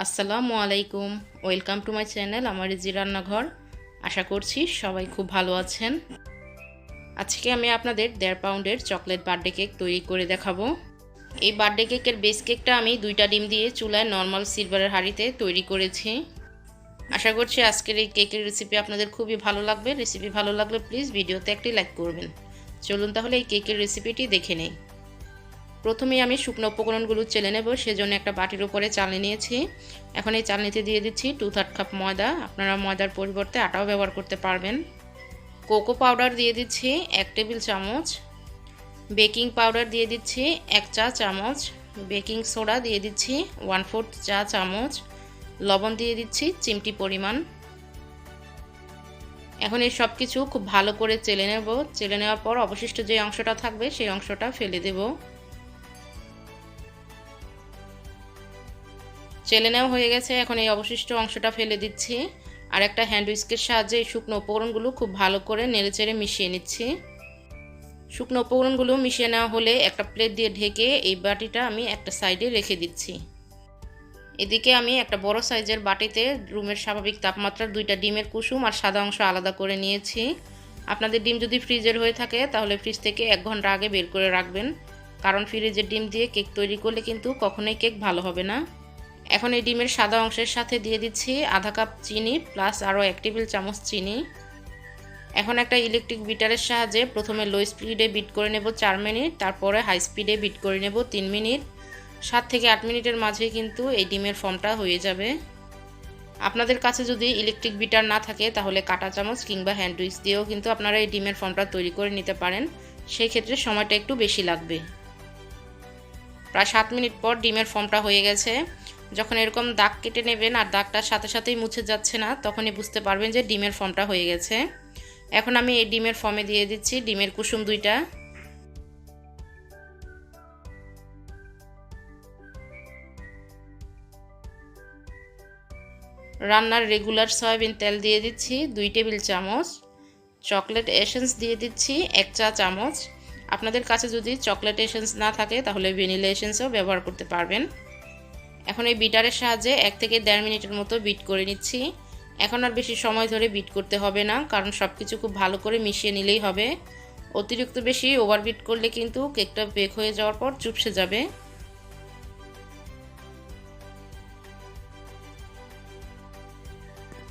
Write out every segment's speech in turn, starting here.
আসসালামু আলাইকুম, welcome to my channel আমার রান্নাঘর। আশা করছি সবাই খুব ভালো আছেন। আজকে আমি আপনাদের 1.5 পাউন্ডের চকলেট বার্থডে কেক তৈরি করে দেখাবো। এই বার্থডে কেকের বেস কেকটা আমি 2টা ডিম দিয়ে চুলায় নর্মাল সিলভারের হাঁড়িতে তৈরি করেছি। আশা করছি আজকের এই কেকের রেসিপি আপনাদের খুবই ভালো লাগবে। রেসিপি ভালো লাগলে প্লিজ ভিডিওতে একটি লাইক করবেন। চলুন তাহলে এই কেকের রেসিপিটি দেখে নেই। প্রথমেই আমি শুকনো উপকরণগুলো চেলে নেব, সেজন্য একটা বাটির উপরে চালনি নিয়েছি। এখন এই চালনিতে দিয়ে দিচ্ছি 2/3 কাপ ময়দা। আপনারা ময়দার পরিবর্তে আটাও ব্যবহার করতে পারবেন। কোকো পাউডার দিয়ে দিচ্ছি 1 টেবিল চামচ, বেকিং পাউডার দিয়ে দিচ্ছি 1 চা চামচ, বেকিং সোডা দিয়ে দিচ্ছি 1/4 চা চামচ, লবণ দিয়ে দিচ্ছি চিমটি পরিমাণ। এখন এই সব কিছু খুব ভালো করে চেলে নেব। চেলে নেওয়ার পর অবশিষ্ট যে অংশটা থাকবে সেই অংশটা ফেলে দেব। চেলে নেওয়া হয়ে গেছে, এখন এই অবশিষ্ট অংশটা ফেলে দিচ্ছি। আর একটা হ্যান্ড উইস্কের সাহায্যে এই শুকনো উপকরণগুলো খুব ভালো করে নেড়েচেড়ে মিশিয়ে নিচ্ছি। শুকনো উপকরণগুলো মিশিয়ে নেওয়া হলে একটা প্লেট দিয়ে ঢেকে এই বাটিটা আমি একটা সাইডে রেখে দিচ্ছি। এদিকে আমি একটা বড় সাইজের বাটিতে রুমের স্বাভাবিক তাপমাত্রার 2টা ডিমের কুসুম আর সাদা অংশ আলাদা করে নিয়েছি। আপনাদের ডিম যদি ফ্রিজের হয়ে থাকে তাহলে ফ্রিজ থেকে 1 ঘন্টা আগে বের করে রাখবেন, কারণ ফ্রিজের ডিম দিয়ে কেক তৈরি করলে কিন্তু কখনোই কেক ভালো হবে না। এখন এই ডিমের সাদা অংশের সাথে দিয়ে দিচ্ছি আধা কাপ চিনি প্লাস আরও 1 টেবিল চামচ চিনি। এখন একটা ইলেকট্রিক বিটারের সাহায্যে প্রথমে লো স্পিডে বিট করে নেব 4 মিনিট, তারপরে হাই স্পিডে বিট করে নেব 3 মিনিট। 7 থেকে 8 মিনিটের মাঝে কিন্তু এই ডিমের ফর্মটা হয়ে যাবে। আপনাদের কাছে যদি ইলেকট্রিক বিটার না থাকে তাহলে কাঁটা চামচ কিংবা হ্যান্ড উইস্ক দিয়েও কিন্তু আপনারা এই ডিমের ফর্মটা তৈরি করে নিতে পারেন। সেই ক্ষেত্রে সময়টা একটু বেশি লাগবে। প্রায় 7 মিনিট পর ডিমের ফর্মটা হয়ে গেছে। যখন এরকম দাগ কেটে নেবেন আর দাগটার সাথে সাথেই মুছে যাচ্ছে না, তখনই বুঝতে পারবেন যে ডিমের ফর্মটা হয়ে গেছে। এখন আমি এই ডিমের ফর্মে দিয়ে দিচ্ছি ডিমের কুসুম 2টা। রান্নার রেগুলার সয়াবিন তেল দিয়ে দিচ্ছি 2 টেবিল চামচ, চকলেট এসেন্স দিয়ে দিচ্ছি 1 চা চামচ। আপনাদের কাছে যদি চকলেট এসেন্স না থাকে তাহলে ভ্যানিলা এসেন্সও ব্যবহার করতে পারবেন। এখন এই বিটারের সাহায্যে 1 থেকে 1.5 মিনিটের মতো বিট করে নিচ্ছি। এখন আর বেশি সময় ধরে বিট করতে হবে না, কারণ সব কিছু খুব ভালো করে মিশিয়ে নিলেই হবে। অতিরিক্ত বেশি ওভারবিট করলে কিন্তু কেকটা বেক হয়ে যাওয়ার পর চুপসে যাবে।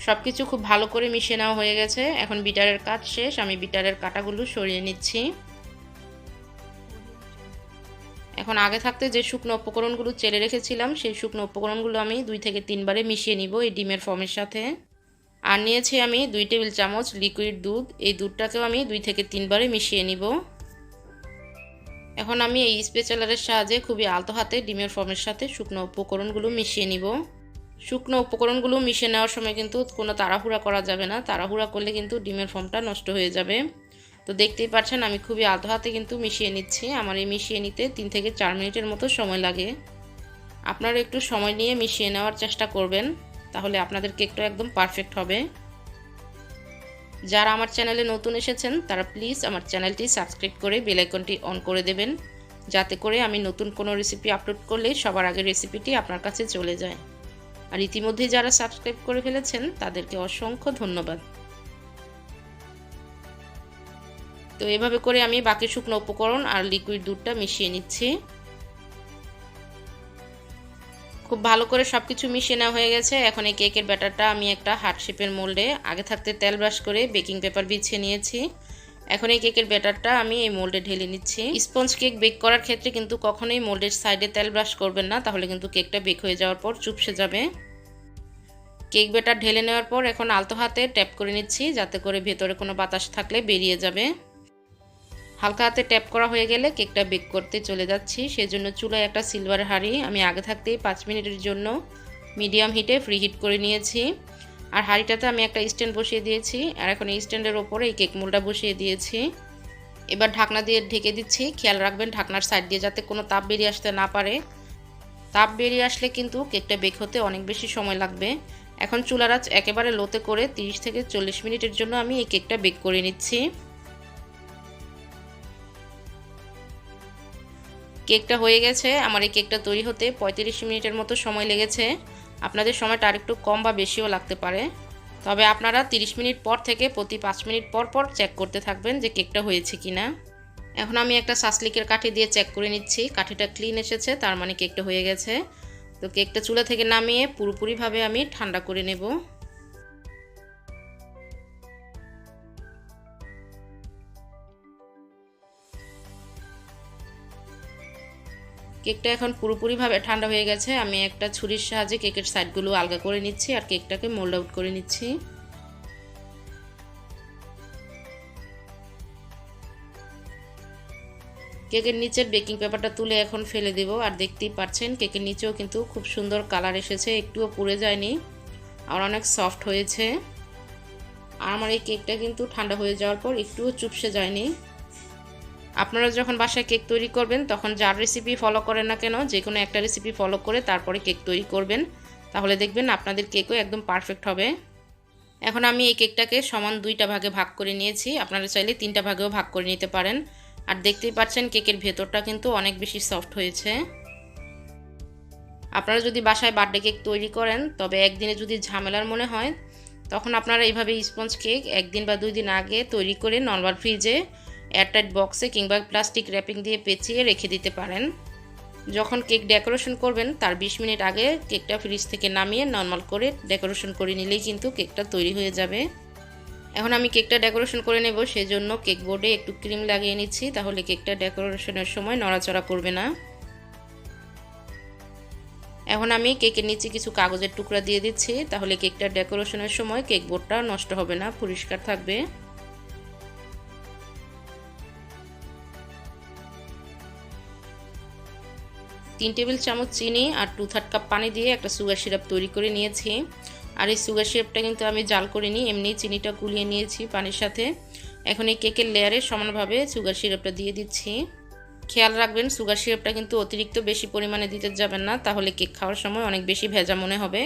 সব কিছু খুব ভালো করে মিশিয়ে নেওয়া হয়ে গেছে। এখন বিটারের কাজ শেষ, আমি বিটারের কাঁটাগুলো সরিয়ে নিচ্ছি। এখন আগে থাকতে যে শুকনো উপকরণগুলো চেলে রেখেছিলাম সেই শুকনো উপকরণগুলো আমি 2 থেকে 3 বারে মিশিয়ে নিব এই ডিমের ফর্মের সাথে। আর নিয়েছি আমি 2 টেবিল চামচ লিকুইড দুধ। এই দুধটাকেও আমি 2 থেকে 3 বারে মিশিয়ে নিব। এখন আমি এই স্প্যাচুলারের সাহায্যে খুবই আলতো হাতে ডিমের ফর্মের সাথে শুকনো উপকরণগুলো মিশিয়ে নিব। শুকনো উপকরণগুলো মিশিয়ে নেওয়ার সময় কিন্তু কোনো তাড়াহুড়া করা যাবে না, তাড়াহুড়া করলে কিন্তু ডিমের ফর্মটা নষ্ট হয়ে যাবে। তো দেখতেই পাচ্ছেন আমি খুবই আলতো হাতে কিন্তু মিশিয়ে নিচ্ছি। আমার এই মিশিয়ে নিতে 3 থেকে 4 মিনিটের মতো সময় লাগে। আপনারা একটু সময় নিয়ে মিশিয়ে নেওয়ার চেষ্টা করবেন, তাহলে আপনাদের কেকটা একদম পারফেক্ট হবে। যারা আমার চ্যানেলে নতুন এসেছেন তারা প্লিজ আমার চ্যানেলটি সাবস্ক্রাইব করে বেল আইকনটি অন করে দেবেন, যাতে করে আমি নতুন কোনো রেসিপি আপলোড করলে সবার আগে রেসিপিটি আপনার কাছে চলে যায়। আর ইতিমধ্যে যারা সাবস্ক্রাইব করে ফেলেছেন তাদেরকে অসংখ্য ধন্যবাদ। তো এভাবে করে আমি বাকি শুকনো উপকরণ আর লিকুইড দুধটা মিশিয়ে নিচ্ছি। খুব ভালো করে সব কিছু মিশিয়ে নেওয়া হয়ে গেছে। এখন এই কেকের ব্যাটারটা আমি একটা হার্ট শেপের মোল্ডে আগে থাকতে তেল ব্রাশ করে বেকিং পেপার বিছিয়ে নিয়েছি। এখন এই কেকের ব্যাটারটা আমি এই মোল্ডে ঢেলে নিচ্ছি। স্পঞ্জ কেক বেক করার ক্ষেত্রে কিন্তু কখনোই মোল্ডের সাইডে তেল ব্রাশ করবেন না, তাহলে কিন্তু কেকটা বেক হয়ে যাওয়ার পর চুপসে যাবে। কেক ব্যাটার ঢেলে নেওয়ার পর এখন আলতো হাতে ট্যাপ করে নিচ্ছি, যাতে করে ভেতরে কোনো বাতাস থাকলে বেরিয়ে যাবে। হালকা হাতে ট্যাপ করা হয়ে গেলে কেকটা বেক করতে চলে যাচ্ছি। সেজন্য চুলায় একটা সিলভার হাঁড়ি আমি আগে থাকতেই 5 মিনিটের জন্য মিডিয়াম হিটে ফ্রি হিট করে নিয়েছি। আর হাঁড়িটাতে আমি একটা স্ট্যান্ড বসিয়ে দিয়েছি, আর এখন এই স্ট্যান্ডের ওপরে এই কেক মোল্ডটা বসিয়ে দিয়েছি। এবার ঢাকনা দিয়ে ঢেকে দিচ্ছি। খেয়াল রাখবেন ঢাকনার সাইড দিয়ে যাতে কোনো তাপ বেরিয়ে আসতে না পারে। তাপ বেরিয়ে আসলে কিন্তু কেকটা বেক হতে অনেক বেশি সময় লাগবে। এখন চুলার আঁচ একেবারে লোতে করে 30 থেকে 40 মিনিটের জন্য আমি এই কেকটা বেক করে নিচ্ছি। কেকটা হয়ে গেছে। আমার এই কেকটা তৈরি হতে 35 মিনিটের মতো সময় লেগেছে। আপনাদের সময়টা আরেকটু কম বা বেশিও লাগতে পারে। তবে আপনারা 30 মিনিট পর থেকে প্রতি 5 মিনিট পর পর চেক করতে থাকবেন যে কেকটা হয়েছে কিনা। এখন আমি একটা সাসলিকের কাঠি দিয়ে চেক করে নিচ্ছি, কাঠিটা ক্লিন এসেছে, তার মানে কেকটা হয়ে গেছে। তো কেকটা চুলা থেকে নামিয়ে পুরোপুরিভাবে আমি ঠান্ডা করে নেব। কেকটা এখন পুরোপুরিভাবে ঠান্ডা হয়ে গেছে। আমি একটা ছুরির সাহায্যে কেকের সাইডগুলো আলগা করে নিচ্ছি আর কেকটাকে মোল্ড আউট করে নিচ্ছি। কেকের নিচের বেকিং পেপারটা তুলে এখন ফেলে দেব। আর দেখতেই পাচ্ছেন কেকের নিচেও কিন্তু খুব সুন্দর কালার এসেছে, একটুও পুড়ে যায়নি আর অনেক সফট হয়েছে। আর আমার এই কেকটা কিন্তু ঠান্ডা হয়ে যাওয়ার পর একটুও চুপসে যায়নি। আপনারা যখন বাসায় কেক তৈরি করবেন তখন যার রেসিপি ফলো করেন না কেন, যে কোনো একটা রেসিপি ফলো করে তারপরে কেক তৈরি করবেন, তাহলে দেখবেন আপনাদের কেকও একদম পারফেক্ট হবে। এখন আমি এই কেকটাকে সমান 2টা ভাগে ভাগ করে নিয়েছি, আপনারা চাইলে 3টা ভাগেও ভাগ করে নিতে পারেন। আর দেখতেই পাচ্ছেন কেকের ভেতরটা কিন্তু অনেক বেশি সফট হয়েছে। আপনারা যদি বাসায় বার্থডে কেক তৈরি করেন তবে একদিনে যদি ঝামেলার মনে হয় তখন আপনারা এইভাবে স্পঞ্জ কেক 1 দিন বা 2 দিন আগে তৈরি করে নরমাল ফ্রিজে এয়ারটাইট বক্সে কিংবা প্লাস্টিক র্যাপিং দিয়ে পেঁচিয়ে রেখে দিতে পারেন। যখন কেক ডেকোরেশন করবেন তার 20 মিনিট আগে কেকটা ফ্রিজ থেকে নামিয়ে নরমাল করে ডেকোরেশন করে নিলেই কিন্তু কেকটা তৈরি হয়ে যাবে। এখন আমি কেকটা ডেকোরেশন করে নেব, সেজন্য কেক বোর্ডে একটু ক্রিম লাগিয়ে নিচ্ছি, তাহলে কেকটা ডেকোরেশনের সময় নড়াচড়া করবে না। এখন আমি কেকের নিচে কিছু কাগজের টুকরা দিয়ে দিচ্ছি, তাহলে কেকটা ডেকোরেশনের সময় কেক বোর্ডটা নষ্ট হবে না, পরিষ্কার থাকবে। তিন টেবিল চামচ চিনি আর 2/3 কাপ পানি দিয়ে একটা সুগার সিরাপ তৈরি করে নিয়েছি। আর এই সুগার সিরাপটা কিন্তু আমি জাল করিনি, এমনি চিনিটা গুলিয়ে নিয়েছি পানির সাথে। এখন এই কেকের লেয়ারে সমানভাবে সুগার সিরাপটা দিয়ে দিচ্ছি। খেয়াল রাখবেন সুগার সিরাপটা কিন্তু অতিরিক্ত বেশি পরিমাণে দিতে যাবেন না, তাহলে কেক খাওয়ার সময় অনেক বেশি ভেজা মনে হবে।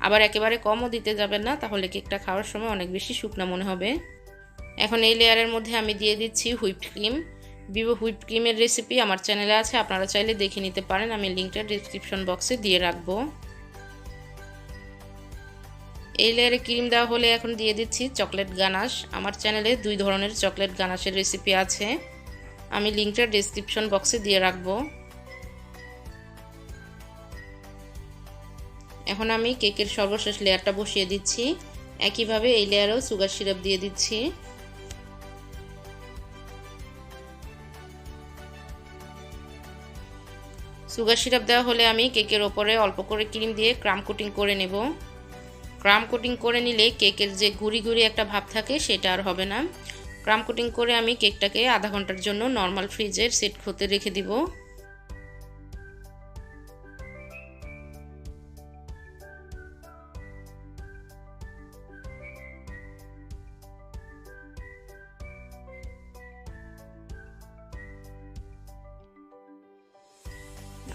আবার একেবারে কমও দিতে যাবেন না, তাহলে কেকটা খাওয়ার সময় অনেক বেশি শুকনা মনে হবে। এখন এই লেয়ারের মধ্যে আমি দিয়ে দিচ্ছি হুইপড ক্রিম। ভিভো হুইপড ক্রিমের রেসিপি আমার চ্যানেলে আছে, আপনারা চাইলে দেখে নিতে পারেন, আমি লিঙ্কটা ডেসক্রিপশন বক্সে দিয়ে রাখবো। এই লেয়ারে ক্রিম দেওয়া হলে এখন দিয়ে দিচ্ছি চকলেট গানাশ। আমার চ্যানেলে 2 ধরনের চকলেট গানাশের রেসিপি আছে, আমি লিঙ্কটা ডেসক্রিপশন বক্সে দিয়ে রাখবো। এখন আমি কেকের সর্বশেষ লেয়ারটা বসিয়ে দিচ্ছি, একইভাবে এই লেয়ারেও সুগার সিরাপ দিয়ে দিচ্ছি। সুগার সিরাপ দেওয়া হলে আমি কেকের ওপরে অল্প করে ক্রিম দিয়ে ক্রাম কোটিং করে নেব। ক্রাম কোটিং করে নিলে কেকের যে ঘুরি ঘুরি একটা ভাব থাকে সেটা আর হবে না। ক্রাম কোটিং করে আমি কেকটাকে আধা ঘন্টার জন্য নর্মাল ফ্রিজের সেট হতে রেখে দিব।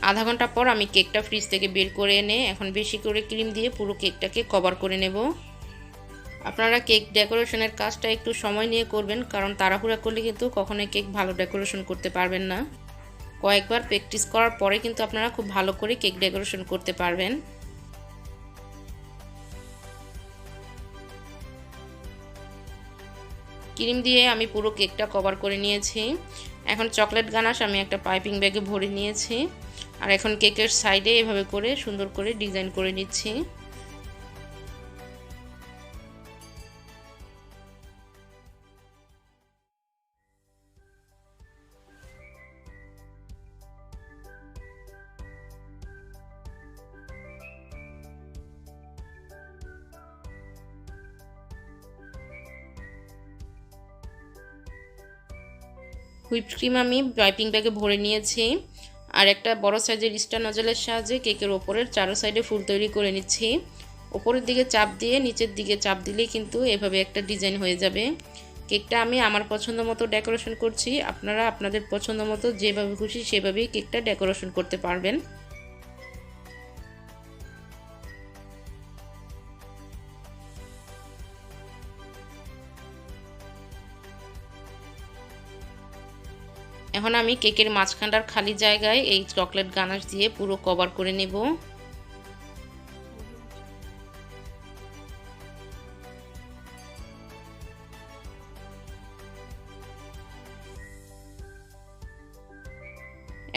আধা ঘন্টা পর আমি কেকটা ফ্রিজ থেকে বের করে এনে এখন বেশি করে ক্রিম দিয়ে পুরো কেকটাকে কভার করে নেব। আপনারা কেক ডেকোরেশনের কাজটা একটু সময় নিয়ে করবেন, কারণ তাড়াহুড়া করলে কিন্তু কখনোই কেক ভালো ডেকোরেশন করতে পারবেন না। কয়েকবার প্র্যাকটিস করার পরে কিন্তু আপনারা খুব ভালো করে কেক ডেকোরেশন করতে পারবেন। ক্রিম দিয়ে আমি পুরো কেকটা কভার করে নিয়েছি। এখন চকলেট গানাশ আমি একটা পাইপিং ব্যাগে ভরে নিয়েছি, আর এখন কেকের সাইডে এভাবে করে সুন্দর করে ডিজাইন করে নিচ্ছি। হুইপড ক্রিম আমি পাইপিং ব্যাগে ভরে নিয়েছি, আর একটা বড় সাইজের স্টার নজলের সাহায্যে কেকের ওপরের চারো সাইডে ফুল তৈরি করে নিচ্ছি। ওপরের দিকে চাপ দিয়ে নিচের দিকে চাপ দিলেই কিন্তু এভাবে একটা ডিজাইন হয়ে যাবে। কেকটা আমি আমার পছন্দ মতো ডেকোরেশন করছি, আপনারা আপনাদের পছন্দ মতো যেভাবে খুশি সেভাবেই কেকটা ডেকোরেশন করতে পারবেন। এখন আমি কেকের মাঝখানটার খালি জায়গায় এই চকলেট গানাশ দিয়ে পুরো কভার করে নেব।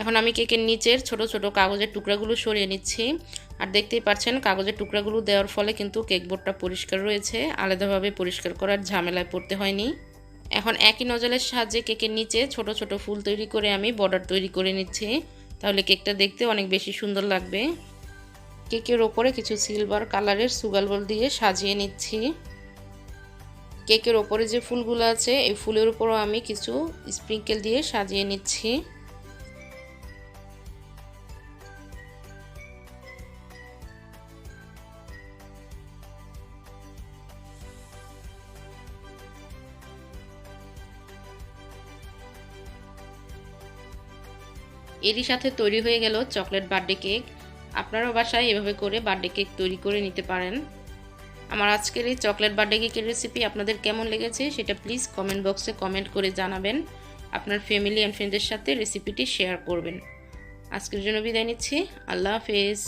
এখন আমি কেকের নিচের ছোট ছোট কাগজের টুকরাগুলো সরিয়ে নিচ্ছি। আর দেখতেই পাচ্ছেন কাগজের টুকরাগুলো দেওয়ার ফলে কিন্তু কেক বোর্ডটা পরিষ্কার রয়েছে, আলাদাভাবে পরিষ্কার করার ঝামেলায় পড়তে হয়নি। এখন একই নজলের সাহায্যে কেকের নিচে ছোট ছোট ফুল তৈরি করে আমি বর্ডার তৈরি করে নিচ্ছি, তাহলে কেকটা দেখতে অনেক বেশি সুন্দর লাগবে। কেকের ওপরে কিছু সিলভার কালারের সুগার বল দিয়ে সাজিয়ে নিচ্ছি। কেকের ওপরে যে ফুলগুলো আছে এই ফুলের উপরও আমি কিছু স্প্রিঙ্কেল দিয়ে সাজিয়ে নিচ্ছি। এরই সাথে তৈরি হয়ে গেল চকলেট বার্থডে কেক। আপনারাও বাসায় এভাবে করে বার্থডে কেক তৈরি করে নিতে পারেন। আমার আজকের এই চকলেট বার্থডে কেকের রেসিপি আপনাদের কেমন লেগেছে সেটা প্লিজ কমেন্ট বক্সে কমেন্ট করে জানাবেন। আপনার ফ্যামিলি অ্যান্ড ফ্রেন্ডসদের সাথে রেসিপিটি শেয়ার করবেন। আজকের জন্য বিদায় নিচ্ছি। আল্লাহ হাফেজ।